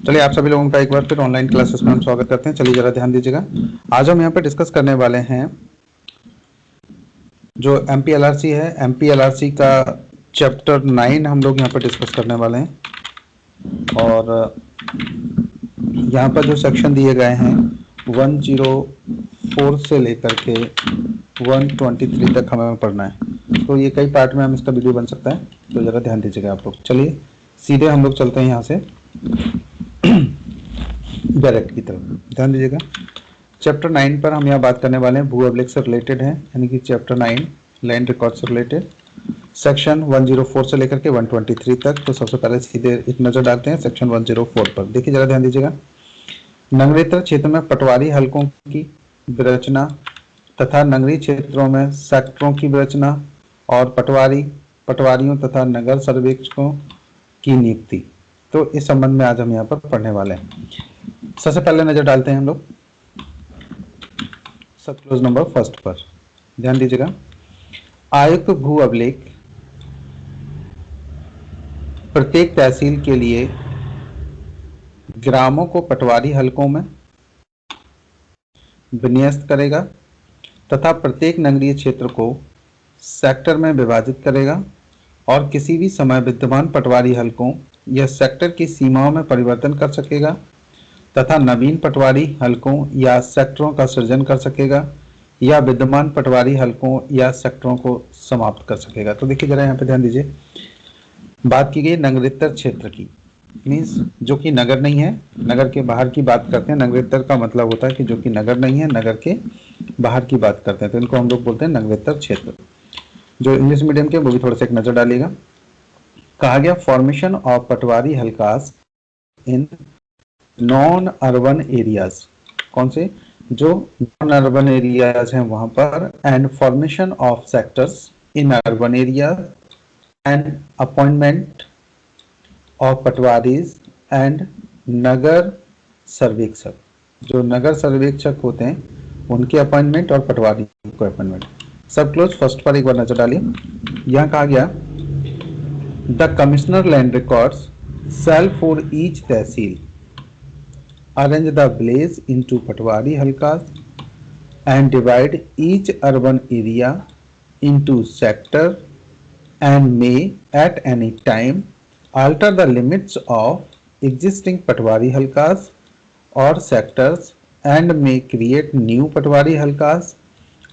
चलिए आप सभी लोगों का एक बार फिर ऑनलाइन क्लासेस में हम स्वागत करते हैं। चलिए जरा ध्यान दीजिएगा। आज हम यहाँ पर डिस्कस करने वाले हैं जो MPLRC है, MPLRC का चैप्टर 9 हम लोग यहाँ पर डिस्कस करने वाले हैं। और यहाँ पर जो सेक्शन दिए गए हैं 104 से लेकर के 123 तक हमें पढ़ना है। तो ये कई पार्ट में हम इसका वीडियो बन सकता है, तो ज़रा ध्यान दीजिएगा आप लोग। चलिए सीधे हम लोग चलते हैं यहाँ से डायरेक्ट की तरफ। ध्यान दीजिएगा, चैप्टर 9 पर हम यहाँ बात करने वाले हैं, भू अभिलेख से रिलेटेड है, यानी कि चैप्टर 9 लैंड रिकॉर्ड से रिलेटेड, सेक्शन 104 से लेकर के 123 तक। तो सबसे पहले सीधे एक नज़र डालते हैं सेक्शन 104 पर। देखिए जरा ध्यान दीजिएगा। नगरीय क्षेत्र में पटवारी हलकों की विरचना तथा नगरीय क्षेत्रों में सेक्टरों की विरचना और पटवारियों तथा नगर सर्वेक्षकों की नियुक्ति। तो इस संबंध में आज हम यहाँ पर पढ़ने वाले हैं। सबसे पहले नजर डालते हैं हम लोग सब क्लोज नंबर फर्स्ट पर। ध्यान दीजिएगा, आयुक्त भू अभिलेख प्रत्येक तहसील के लिए ग्रामों को पटवारी हलकों में विन्यस्त करेगा तथा प्रत्येक नगरीय क्षेत्र को सेक्टर में विभाजित करेगा और किसी भी समय विद्यमान पटवारी हलकों या सेक्टर की सीमाओं में परिवर्तन कर सकेगा तथा नवीन पटवारी हलकों या सेक्टरों का सृजन कर सकेगा या विद्यमान पटवारी हलकों या सेक्टरों को समाप्त कर सकेगा। तो देखिए जरा यहाँ पे ध्यान दीजिए, बात की गई नगरीतर क्षेत्र की, मीन्स जो कि नगर नहीं है, नगर के बाहर की बात करते हैं। नगरीतर का मतलब होता है कि जो कि नगर नहीं है, नगर के बाहर की बात करते हैं, तो इनको हम लोग बोलते हैं नगरीतर क्षेत्र। जो इंग्लिश मीडियम के वो भी थोड़ा सा एक नजर डालिएगा। कहा गया formation of patwari halkas in non urban areas. कौन से? जो नॉन अर्बन एरियाज हैं वहां पर, and formation of sectors in urban area and appointment of patwaris and nagar sarvekshak. जो नगर सर्वेक्षक होते हैं उनके अपॉइंटमेंट और पटवारी को अपॉइंटमेंट। सब क्लोज फर्स्ट पर एक बार नजर डालिए। यहां कहा गया the commissioner land records cell for each tehsil arrange the village into patwari halkas and divide each urban area into sector and may at any time alter the limits of existing patwari halkas or sectors and may create new patwari halkas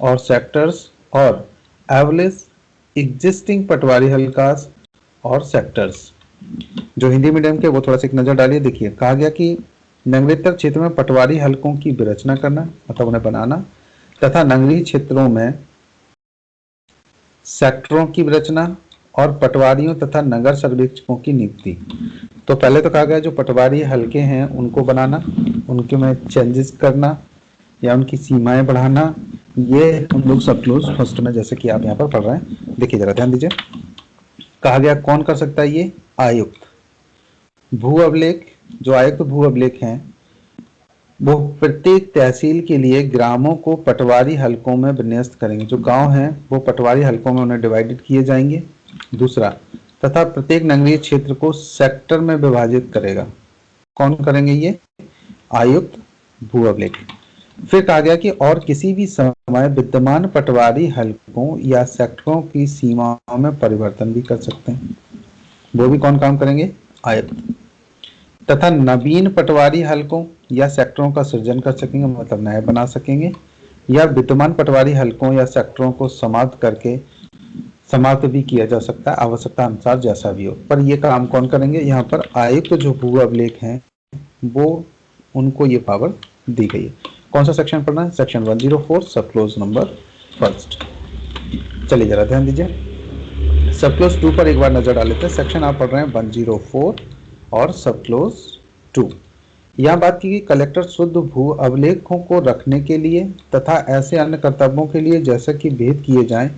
or sectors or abolish existing patwari halkas और sectors. जो Hindi medium के वो थोड़ा सा एक नजर डालिए। देखिए कहा गया कि नगरीय क्षेत्र में पटवारी हलकों की विरचना करना, मतलब उन्हें बनाना, तथा नगरीय क्षेत्रों में सेक्टरों की विरचना और पटवारियों तथा नगर सर्वेक्षकों की नियुक्ति। तो पहले तो कहा गया जो पटवारी हलके हैं उनको बनाना, उनके में चेंजेस करना या उनकी सीमाएं बढ़ाना, ये हम लोग सब क्लोज फर्स्ट में जैसे कि आप यहाँ पर पढ़ रहे हैं। देखिए जरा ध्यान दीजिए, कहा गया कौन कर सकता है ये? आयुक्त। भू अभिलेख, जो आयुक्त भू अभिलेख हैं वो प्रत्येक तहसील के लिए ग्रामों को पटवारी हलकों में विन्यस्त करेंगे। जो गांव हैं वो पटवारी हलकों में उन्हें डिवाइडेड किए जाएंगे। दूसरा, तथा प्रत्येक नगरीय क्षेत्र को सेक्टर में विभाजित करेगा। कौन करेंगे ये? आयुक्त भू अभिलेख। फिर कहा गया कि और किसी भी समय विद्यमान पटवारी हलकों या सेक्टरों की सीमाओं में परिवर्तन भी कर सकते हैं। वो भी कौन काम करेंगे? आयुक्त। तथा नवीन पटवारी हलकों या सेक्टरों का सृजन कर सकेंगे, मतलब नए बना सकेंगे, या विद्यमान पटवारी हलकों या सेक्टरों को समाप्त भी किया जा सकता है आवश्यकता अनुसार, जैसा भी हो। पर ये काम कौन करेंगे? यहाँ पर आयुक्त जो भू अभिलेख हैं वो उनको ये पावर दी गई है। कौन सा सेक्शन पढ़ना है? सेक्शन 104 सब क्लोज नंबर फर्स्ट। चलिए जरा ध्यान दीजिए, सब क्लोज 2 पर एक बार नजर डाल लेते हैं। सेक्शन आप पढ़ रहे हैं 104 और सब क्लोज 2। यहाँ बात की गई कलेक्टर शुद्ध भू अभिलेखों को रखने के लिए तथा ऐसे अन्य कर्तव्यों के लिए जैसे कि भेद किए जाएं,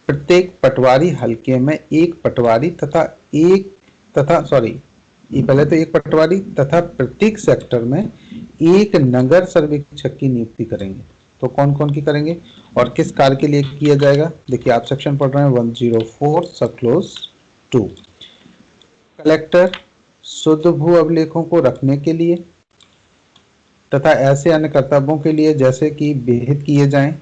प्रत्येक पटवारी हलके में एक पटवारी पहले तो एक पटवारी तथा प्रत्येक सेक्टर में एक नगर सर्वेक्षक की नियुक्ति करेंगे। तो कौन कौन की करेंगे और किस कार्य के लिए किया जाएगा? देखिए आप सेक्शन पढ़ रहे हैं 104 सब क्लोज 2। कलेक्टर शुद्ध भू अभिलेखों को रखने के लिए तथा ऐसे अन्य कर्तव्यों के लिए जैसे कि विहित किए जाएं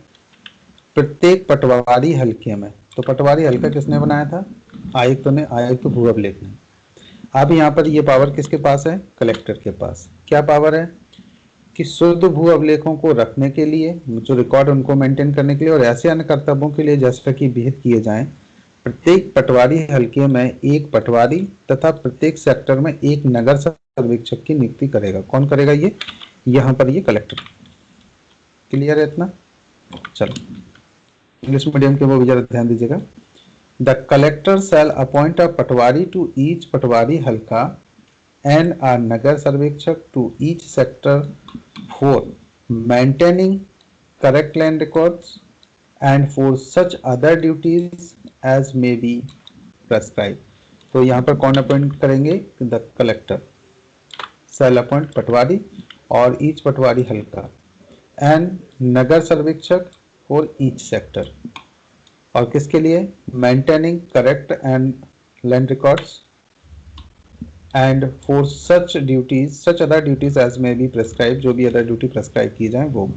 प्रत्येक पटवारी हलके में। तो पटवारी हल्का किसने बनाया था? आयुक्त ने, आयुक्त भू अभिलेख ने। अब यहाँ पर ये पावर किसके पास है? कलेक्टर के पास। क्या पावर है? कि शुद्ध भू अभिलेखों को रखने के लिए, जो रिकॉर्ड उनको मेंटेन करने के लिए और ऐसे अन्य कर्तव्यों के लिए जैसा कि विहित किए जाएं प्रत्येक पटवारी हलके में एक पटवारी तथा प्रत्येक सेक्टर में एक नगर सर्वेक्षक की नियुक्ति करेगा। कौन करेगा? ये यहाँ पर ये कलेक्टर। क्लियर है इतना? चलो इंग्लिश मीडियम के वो भी जरा ध्यान दीजिएगा। The collector shall appoint a patwari to each patwari halka and a nagar sarvekshak to each sector for maintaining correct land records and for such other duties as may be prescribed। तो यहाँ पर कौन अपॉइंट करेंगे? The collector shall appoint patwari और each patwari halka and nagar sarvekshak for each sector. और किसके लिए? Maintaining correct and land records and for such duties such other duties as may be prescribe, जो भी अदर ड्यूटी प्रेस्क्राइब की जाए वो।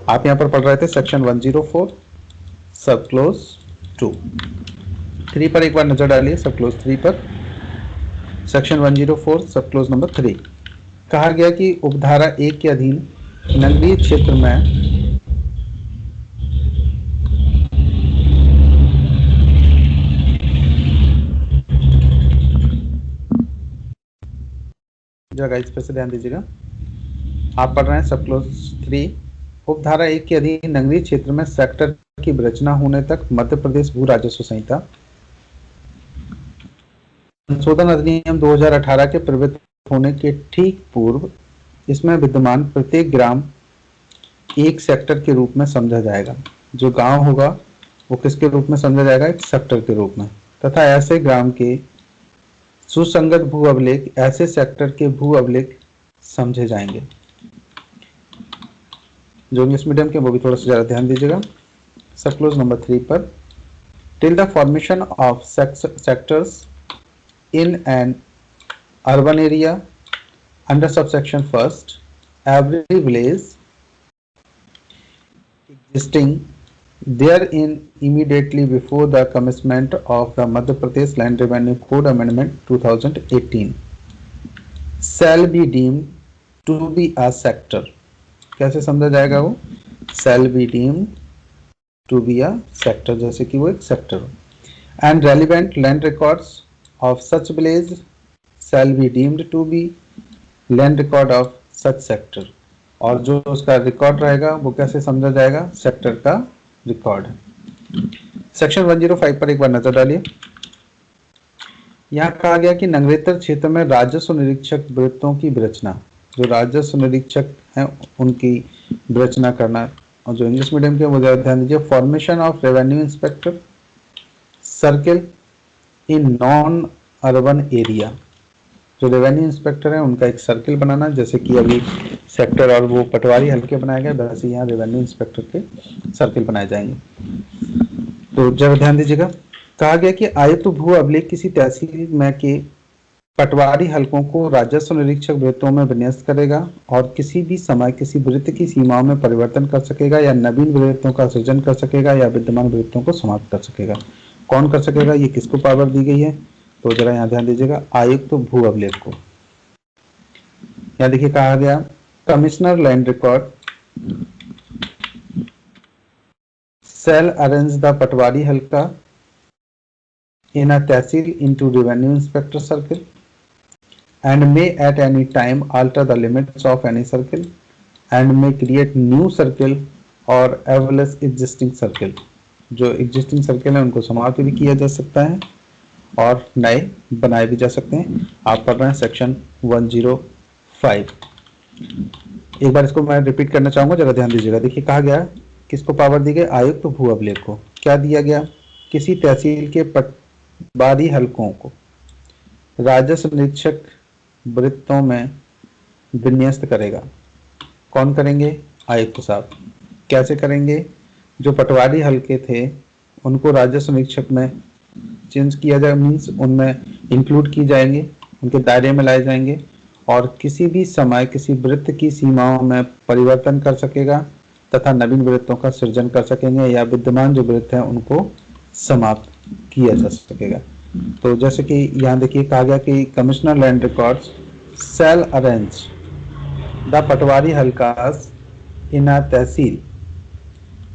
आप यहाँ पर पढ़ रहे थे सेक्शन 104 सब क्लोज 2। 3 पर एक बार नजर डालिए, सब क्लोज 3 पर। सेक्शन 104 सब क्लोज नंबर 3 कहा गया कि उपधारा 1 के अधीन नगरीय क्षेत्र में जगह इस पर से ध्यान दीजिएगा। आप पढ़ रहे हैं सब क्लोज 3। उपधारा 1 के अधीन नगरीय क्षेत्र में सेक्टर की विरचना होने तक मध्य प्रदेश भू राजस्व संहिता संशोधन अधिनियम 2018 के प्रवृत्त होने के ठीक पूर्व इसमें विद्यमान प्रत्येक ग्राम एक सेक्टर के रूप में समझा जाएगा। जो गांव होगा वो किसके रूप में समझा जाएगा? एक सेक्टर के रूप में। तथा ऐसे ग्राम के सुसंगत भू अभिलेख ऐसे सेक्टर के भू अभिलेख समझे जाएंगे। जो इंग्लिश मीडियम के वो भी थोड़ा सा ज्यादा ध्यान दीजिएगा। सब क्लोज नंबर 3 पर till the formation of sectors in an urban area under subsection first every village existing therein immediately before the commencement of the Madhya Pradesh Land Revenue Code Amendment 2018 shall be deemed to be a sector। कैसे समझा जाएगा वो? shall be deemed to be a sector, जैसे कि वो एक sector हो। and relevant land records of such village shall be deemed to be land record of such sector। और जो उसका रिकॉर्ड रहेगा वो कैसे समझा जाएगा? सेक्टर का रिकॉर्ड। सेक्शन 105 पर एक बार नजर डालिए। यहाँ कहा गया कि नगरेतर क्षेत्र में राजस्व निरीक्षक वृत्तों की विरचना, जो राजस्व निरीक्षक हैं उनकी विरचना करना। और जो इंग्लिश मीडियम के वो ध्यान दीजिए। Formation of revenue inspector circle in non urban area. जो रेवेन्यू इंस्पेक्टर है उनका एक सर्किल बनाना, जैसे कि अभी सेक्टर और वो पटवारी हल्के बनाए गए वैसे यहाँ रेवेन्यू इंस्पेक्टर के सर्किल बनाए जाएंगे। तो जरा ध्यान दीजिएगा। कहा गया कि आयुक्त भू अभिलेख किसी तहसील में के पटवारी हलकों को राजस्व निरीक्षक वृत्तों में विन्यस्त करेगा और किसी भी समय किसी वृत्त की सीमाओं में परिवर्तन कर सकेगा या नवीन वृत्तों का सृजन कर सकेगा या विद्यमान वृत्तों को समाप्त कर सकेगा। कौन कर सकेगा? ये किसको पावर दी गई है? तो जरा यहाँ ध्यान दीजिएगा, आयुक्त भू अभिलेख को। यहाँ देखिए कहा गया commissioner land record shall arrange the पटवारी हल्का in a tehsil into revenue inspector circle and may at any time alter the limits of any circle and may create new circle or abolish existing circle। जो existing circle है उनको समाप्त भी किया जा सकता है और नए बनाए भी जा सकते हैं। आप पढ़ रहे हैं सेक्शन 105। एक बार इसको मैं रिपीट करना चाहूंगा, जरा ध्यान दीजिएगा। देखिए कहा गया किसको पावर दी गई? आयुक्त भू अभिलेख को। क्या दिया गया? किसी तहसील के पटवारी हलकों को राजस्व निरीक्षक वृत्तों में विन्यस्त करेगा। कौन करेंगे? आयुक्त साहब। कैसे करेंगे? जो पटवारी हलके थे उनको राजस्व निरीक्षक में चेंज किया जाए, मीन्स उनमें इंक्लूड की जाएंगे उनके दायरे में लाए जाएंगे और किसी भी समय किसी वृत्त की सीमाओं में परिवर्तन कर सकेगा तथा नवीन वृत्तों का सृजन कर सकेंगे या विद्यमान जो वृत्त हैं उनको समाप्त किया जा सकेगा। तो जैसे कि यहाँ देखिए कहा गया कि commissioner land records shall arrange the patwari halkas in a tehsil.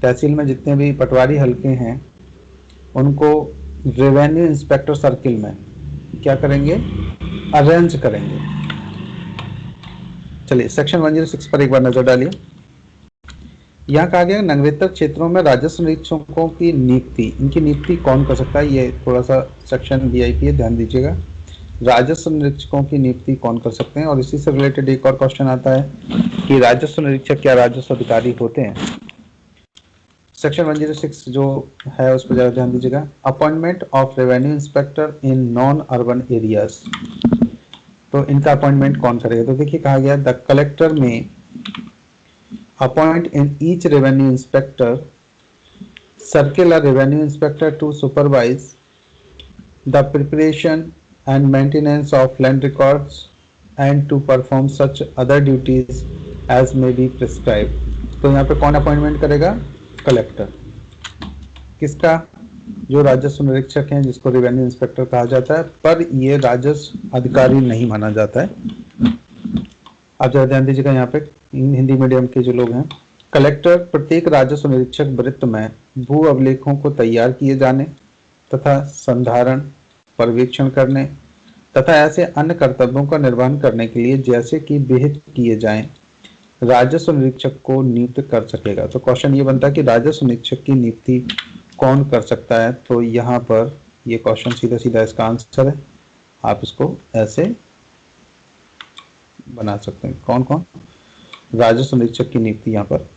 तहसील में जितने भी पटवारी हल्के हैं उनको रेवेन्यू इंस्पेक्टर सर्किल में क्या करेंगे, अरेंज करेंगे। चलिए सेक्शन 106 पर एक बार नजर डालिए। यहाँ कहा गया नगरेतर क्षेत्रों में राजस्व निरीक्षकों की नियुक्ति, इनकी नियुक्ति कौन कर सकता है, ये थोड़ा सा सेक्शन वीआईपी है, ध्यान दीजिएगा। राजस्व निरीक्षकों की नियुक्ति कौन कर सकते हैं, और इसी से रिलेटेड एक और क्वेश्चन आता है कि राजस्व निरीक्षक क्या राजस्व अधिकारी होते हैं। सेक्शन 106 जो है उस पर ज्यादा ध्यान दीजिएगा। Appointment of revenue inspector in non urban areas, तो इनका अपॉइंटमेंट कौन करेगा। तो देखिए कहा गया द कलेक्टर में appoint in each revenue inspector circular revenue inspector to supervise the preparation and maintenance of land records and to perform such other duties as may be prescribed। तो यहाँ पे कौन अपॉइंटमेंट करेगा, कलेक्टर। किसका, जो राजस्व निरीक्षक हैं जिसको रेवेन्यू इंस्पेक्टर कहा जाता है, पर ये राजस्व अधिकारी नहीं माना जाता है। आप जरा ध्यान दीजिएगा यहाँ पे हिंदी मीडियम के जो लोग हैं। कलेक्टर प्रत्येक राजस्व निरीक्षक वृत्त में भू अभिलेखों को तैयार किए जाने तथा संधारण, पर्यवेक्षण करने तथा ऐसे अन्य कर्तव्यों का निर्वहन करने के लिए जैसे कि विहित किए जाएं राजस्व निरीक्षक को नियुक्त कर सकेगा। तो क्वेश्चन ये बनता है कि राजस्व निरीक्षक की नियुक्ति कौन कर सकता है। तो यहाँ पर ये क्वेश्चन सीधा सीधा इसका आंसर है, आप इसको ऐसे बना सकते हैं। कौन कौन, राजस्व निरीक्षक की नियुक्ति यहाँ पर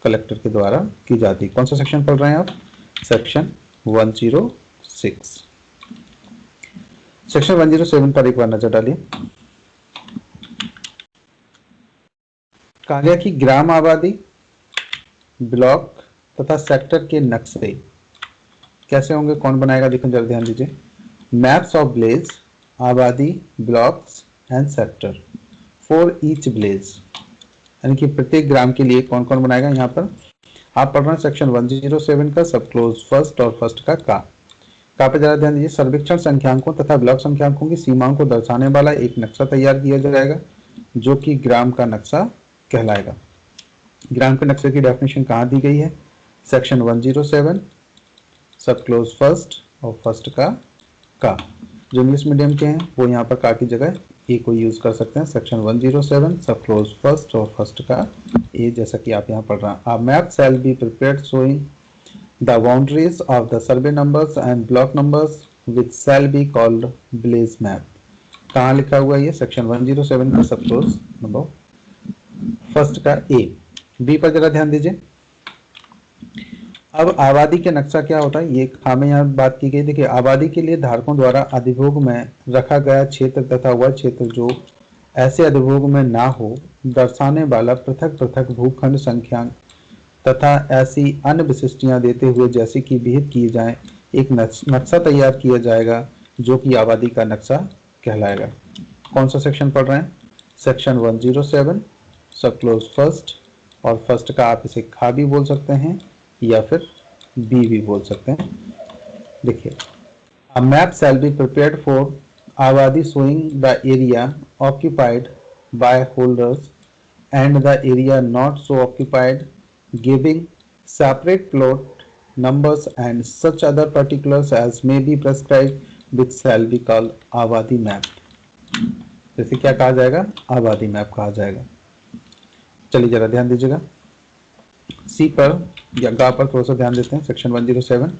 कलेक्टर के द्वारा की जाती है। कौन सा सेक्शन पढ़ रहे हैं आप, सेक्शन 106। सेक्शन 107 पर एक बार नजर डालिए। कहा गया कि ग्राम आबादी, ब्लॉक तथा सेक्टर के नक्शे कैसे होंगे, कौन बनाएगा, देखो जरा ध्यान दीजिए। मैप्स ऑफ विलेज, आबादी, blocks and sector for each village, यानी कि प्रत्येक ग्राम के लिए कौन कौन बनाएगा। यहाँ पर आप पढ़ रहे हैं सेक्शन 107 का सब क्लोज फर्स्ट और फर्स्ट का पे जरा ध्यान दीजिए। सर्वेक्षण संख्यांकों तथा ब्लॉक संख्यांकों की सीमाओं को दर्शाने वाला एक नक्शा तैयार किया जाएगा जो कि ग्राम का नक्शा कहलाएगा। ग्राम के नक्शे की डेफिनेशन कहाँ दी गई है, सेक्शन 107 सब क्लोज फर्स्ट और फर्स्ट का। जो इंग्लिश मीडियम के हैं वो यहाँ पर का की जगह ए को यूज कर सकते हैं। सेक्शन 107 सब क्लोज फर्स्ट और फर्स्ट का ए, जैसा कि आप यहाँ पढ़ रहे हैं। अ map shall be prepared showing the boundaries of the survey numbers and block numbers which shall be called village map. कहाँ लिखा हुआ है ये, सेक्शन 107 का सब क्लोज नंबर फर्स्ट का ए। बी पर जरा ध्यान दीजिए। अब आबादी के नक्शा क्या होता है, ये हमें यहाँ बात की गई। देखिए आबादी के लिए धारकों द्वारा अधिभोग में रखा गया क्षेत्र तथा वह क्षेत्र जो ऐसे अधिभोग में ना हो दर्शाने वाला पृथक पृथक भूखंड संख्या तथा ऐसी अन्य विशिष्टियां देते हुए जैसे कि विहित किए जाएं एक नक्शा तैयार किया जाएगा जो कि आबादी का नक्शा कहलाएगा। कौन सा सेक्शन पढ़ रहे हैं, सेक्शन 107 सब क्लोज फर्स्ट और फर्स्ट का आप इसे खा भी बोल सकते हैं या फिर बी भी बोल सकते हैं। देखिए a map shall be prepared for abadi showing the area occupied by holders and the area not so occupied giving separate plot numbers and such other particulars as may be prescribed which shall be called आबादी map. जैसे क्या कहा जाएगा, आबादी map कहा जाएगा। चलिए जरा ध्यान दीजिएगा, सी पर या गा पर थोड़ा सा ध्यान देते हैं। सेक्शन 107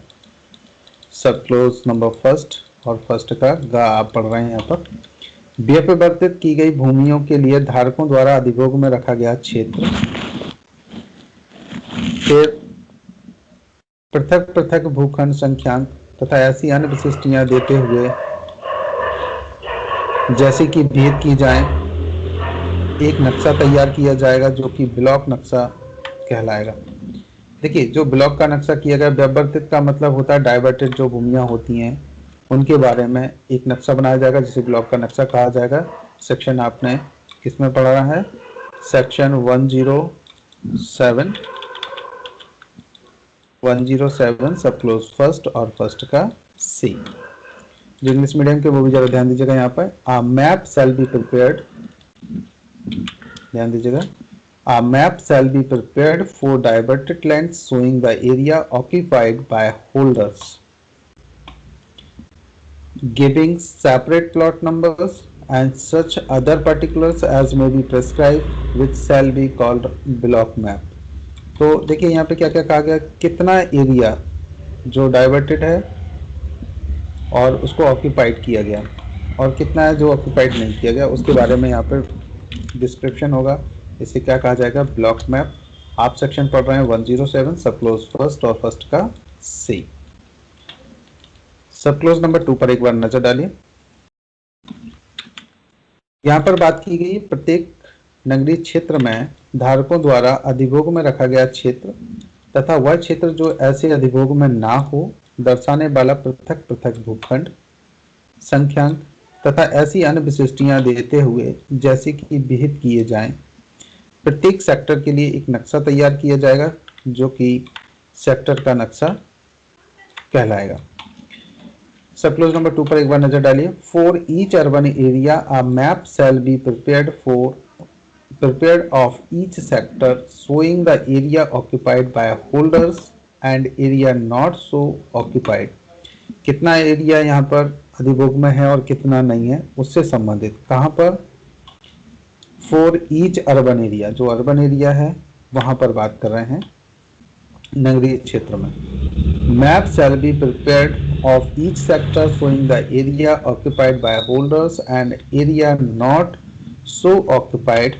सब क्लोज नंबर फर्स्ट और फर्स्ट का गा आप पढ़ रहे हैं। यहाँ पर व्यपवर्तित की गई भूमियों के लिए धारकों द्वारा अधिभोग में रखा गया क्षेत्र, फिर पृथक पृथक भूखंड संख्यांक तथा ऐसी अन्य विशिष्टियां देते हुए जैसे कि भेद की जाए एक नक्शा तैयार किया जाएगा जो कि ब्लॉक नक्शा कहलाएगा। देखिए जो ब्लॉक का नक्शा किया गया, व्यववर्तित का मतलब होता है डाइवर्टेड जो भूमियां होती हैं उनके बारे में एक नक्शा बनाया जाएगा जिसे ब्लॉक का नक्शा कहा जाएगा। सेक्शन आपने किसमें पढ़ा है? सेक्शन 107 सब क्लोज फर्स्ट और फर्स्ट का सी। जो इंग्लिश मीडियम के वो भी जरा ध्यान दीजिएगा। यहाँ पर a map shall be prepared, ध्यान दीजिएगा, a map shall be prepared for diverted land showing the area occupied by holders giving separate plot numbers and such other particulars as may be prescribed which shall be called block map। तो देखिए यहाँ पे क्या क्या कहा गया, कितना area जो डाइवर्टेड है और उसको ऑक्यूपाइड किया गया और कितना है जो ऑक्यूपाइड नहीं किया गया, उसके बारे में यहाँ पर डिस्क्रिप्शन होगा। इसे क्या कहा जाएगा? Block map. आप सेक्शन पढ़ रहे हैं 107 सब क्लोज फर्स्ट और फर्स्ट का सी। सब क्लोज नंबर 2 पर एक बार नजर डालिए। यहाँ पर बात की गई प्रत्येक नगरीय क्षेत्र में धारकों द्वारा अधिभोग में रखा गया क्षेत्र तथा वह क्षेत्र जो ऐसे अधिभोग में ना हो दर्शाने वाला पृथक पृथक भूखंड संख्यांक तथा ऐसी अन्य विशिष्टियां देते हुए जैसे कि विहित किए जाएं। प्रत्येक सेक्टर के लिए एक नक्शा तैयार किया जाएगा जो कि सेक्टर का नक्शा कहलाएगा। सब क्लोज नंबर 2 पर एक बार नजर डालिए। For each urban area a map shall B prepared of each sector showing the area occupied by holders and area not so occupied। कितना एरिया यहाँ पर अधिभोग में है और कितना नहीं है उससे संबंधित। कहाँ पर? फॉर ईच अर्बन एरिया, जो अर्बन एरिया है वहां पर बात कर रहे हैं नगरीय क्षेत्र में। Map shall be prepared of each sector showing the area occupied by holders and area not so occupied,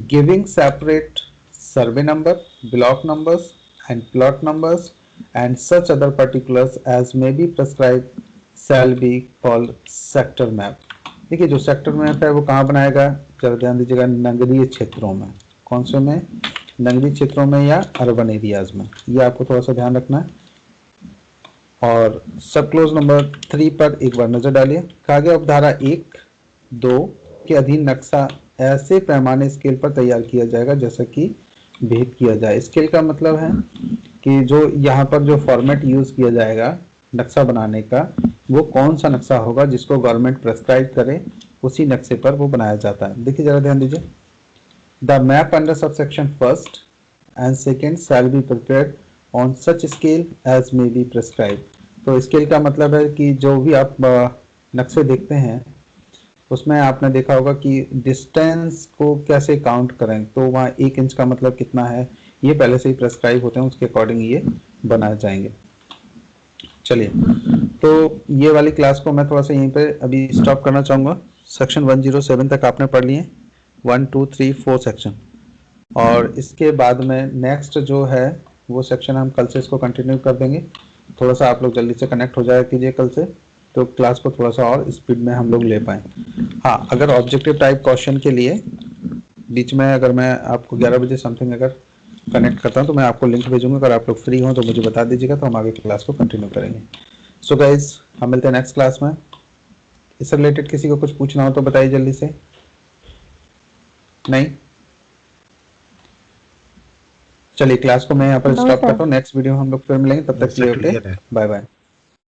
giving separate survey number, block numbers and plot numbers and such other particulars as may be prescribed shall be called sector map। देखिए जो sector map है वो कहाँ बनाएगा? जरा ध्यान दीजिएगा, नगरीय क्षेत्रों में। कौन से में? नगरीय क्षेत्रों में या अर्बन एरियाज में। ये आपको थोड़ा सा ध्यान रखना है। और सब क्लोज नंबर 3 पर एक बार नजर डालिए। कहा गया उपधारा 1-2 के अधीन नक्शा ऐसे पैमाने स्केल पर तैयार किया जाएगा जैसा कि विहित किया जाए। स्केल का मतलब है कि जो यहाँ पर जो फॉर्मेट यूज किया जाएगा नक्शा बनाने का वो कौन सा नक्शा होगा जिसको गवर्नमेंट प्रेस्क्राइब करे, उसी नक्शे पर वो बनाया जाता है। देखिए जरा ध्यान दीजिए। The map under subsection first and second shall be prepared on such scale as may be prescribe. तो स्केल का मतलब है कि जो भी आप नक्शे देखते हैं उसमें आपने देखा होगा कि डिस्टेंस को कैसे काउंट करें, तो वहाँ 1 इंच का मतलब कितना है ये पहले से ही प्रेस्क्राइब होते हैं, उसके अकॉर्डिंग ये बनाए जाएंगे। चलिए, तो ये वाली क्लास को मैं थोड़ा सा यहीं पे अभी स्टॉप करना चाहूँगा। सेक्शन 107 तक आपने पढ़ लिए, 1 2 3 4 सेक्शन, और इसके बाद में नेक्स्ट जो है वो सेक्शन हम कल से इसको कंटिन्यू कर देंगे। थोड़ा सा आप लोग जल्दी से कनेक्ट हो जाया कीजिए कल से, तो क्लास को थोड़ा सा और स्पीड में हम लोग ले पाएँ। हाँ, अगर ऑब्जेक्टिव टाइप क्वेश्चन के लिए बीच में अगर मैं आपको 11 बजे समथिंग अगर कनेक्ट करता हूँ तो मैं आपको लिंक भेजूंगा। अगर आप लोग फ्री हो तो मुझे बता दीजिएगा, तो हम आगे क्लास को कंटिन्यू करेंगे। सो गाइज, हम मिलते हैं नेक्स्ट क्लास में। इससे रिलेटेड किसी को कुछ पूछना हो तो बताइए जल्दी से। नहीं? चलिए, क्लास को मैं यहाँ पर स्टॉप करता हूँ। नेक्स्ट वीडियो हम लोग फिर मिलेंगे, तब तक के लिए ओके, बाय बाय।